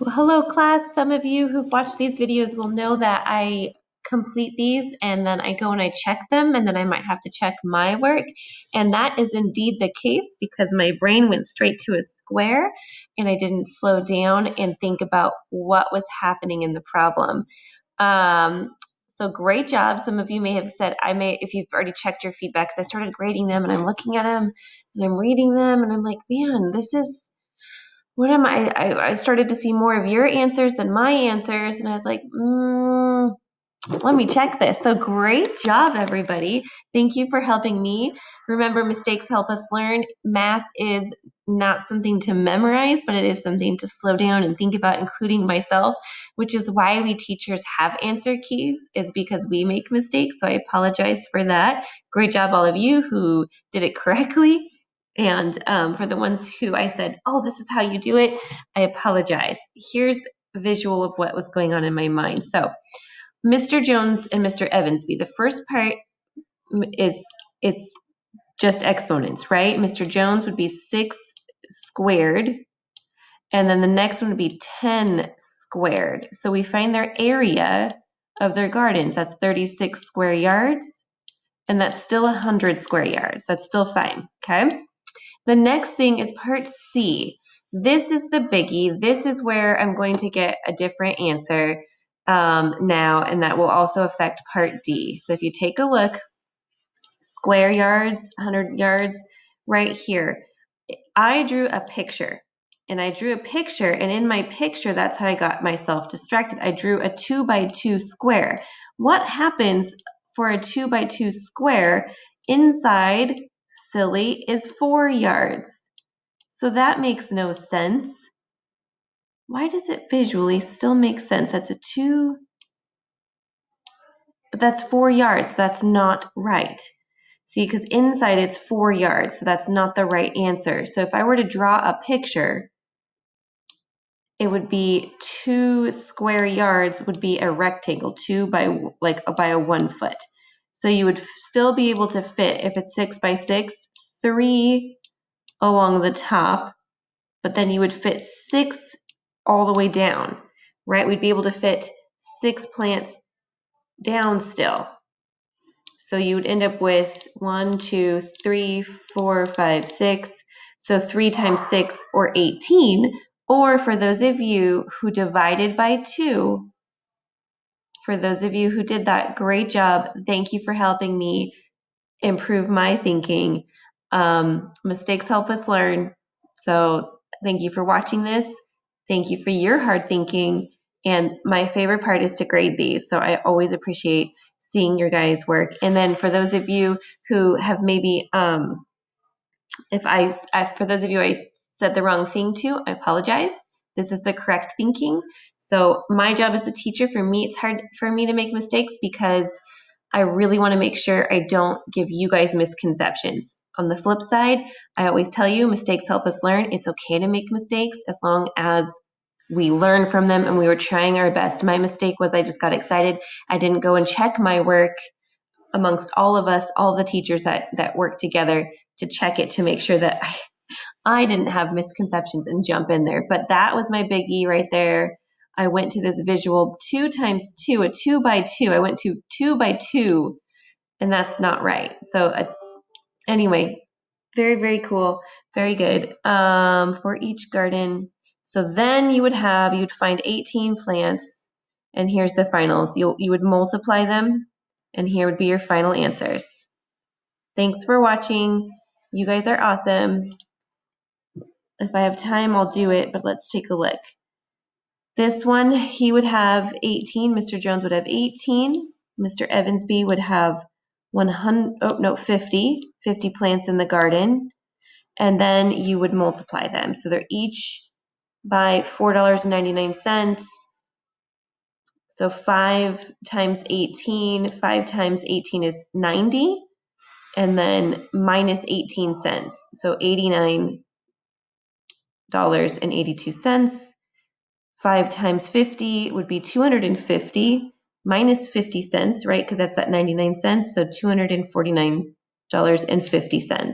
Well, hello class. Some of you who've watched these videos will know that I complete these and then I go and I check them and then I might have to check my work. And that is indeed the case because my brain went straight to a square and I didn't slow down and think about what was happening in the problem. So great job. Some of you may have said, if you've already checked your feedbacks, I started grading them and I'm looking at them and I'm reading them and I'm like, man, this is, what am I started to see more of your answers than my answers. And I was like, let me check this. So great job, everybody. Thank you for helping me. Remember, mistakes help us learn. Math is not something to memorize, but it is something to slow down and think about, including myself, which is why we teachers have answer keys, is because we make mistakes. So I apologize for that. Great job, all of you who did it correctly. And for the ones who I said, oh, this is how you do it, I apologize. Here's a visual of what was going on in my mind. So Mr. Jones and Mr. Evansby, the first part it's just exponents, right? Mr. Jones would be 6 squared, and then the next one would be 10 squared. So we find their area of their gardens. That's 36 square yards, and that's still 100 square yards. That's still fine, okay? The next thing is part C. This is the biggie. This is where I'm going to get a different answer now, and that will also affect part D. So if you take a look, square yards, 100 yards, right here, I drew a picture. And in my picture, that's how I got myself distracted. I drew a 2 by 2 square. What happens for a 2 by 2 square inside, silly, is 4 yards. So that makes no sense. Why does it visually still make sense? That's a 2, but that's 4 yards. That's not right. See, because inside it's 4 yards, so that's not the right answer. So if I were to draw a picture, it would be 2 square yards would be a rectangle, 2 by a 1 foot. So you would still be able to fit, if it's 6 by 6, 3 along the top, but then you would fit 6 all the way down, right? We'd be able to fit 6 plants down still. So you would end up with 1, 2, 3, 4, 5, 6. So 3 times 6, or 18. Or for those of you who divided by 2, for those of you who did that, great job. Thank you for helping me improve my thinking. Mistakes help us learn. So thank you for watching this. Thank you for your hard thinking. And my favorite part is to grade these. So I always appreciate seeing your guys' work. And then for those of you who have maybe, for those of you I said the wrong thing to, I apologize. This is the correct thinking. So my job as a teacher, for me, it's hard for me to make mistakes because I really want to make sure I don't give you guys misconceptions. On the flip side, I always tell you mistakes help us learn. It's okay to make mistakes as long as we learn from them and we were trying our best. My mistake was I just got excited. I didn't go and check my work amongst all of us, all the teachers that work together to check it to make sure that I didn't have misconceptions and jump in there. But that was my biggie right there. I went to this visual 2 times 2, a 2 by 2. I went to 2 by 2, and that's not right. So anyway, very, very cool. Very good. For each garden. So then you'd find 18 plants, and here's the finals. You would multiply them, and here would be your final answers. Thanks for watching. You guys are awesome. If I have time, I'll do it, but let's take a look. This one, he would have 18. Mr. Jones would have 18. Mr. Evansby would have 50 plants in the garden. And then you would multiply them. So they're each by $4.99. So 5 times 18 is 90. And then minus 18 cents. So $89.82. 5 times 50 would be 250 minus 50 cents, right? Because that's that 99 cents. So $249.50.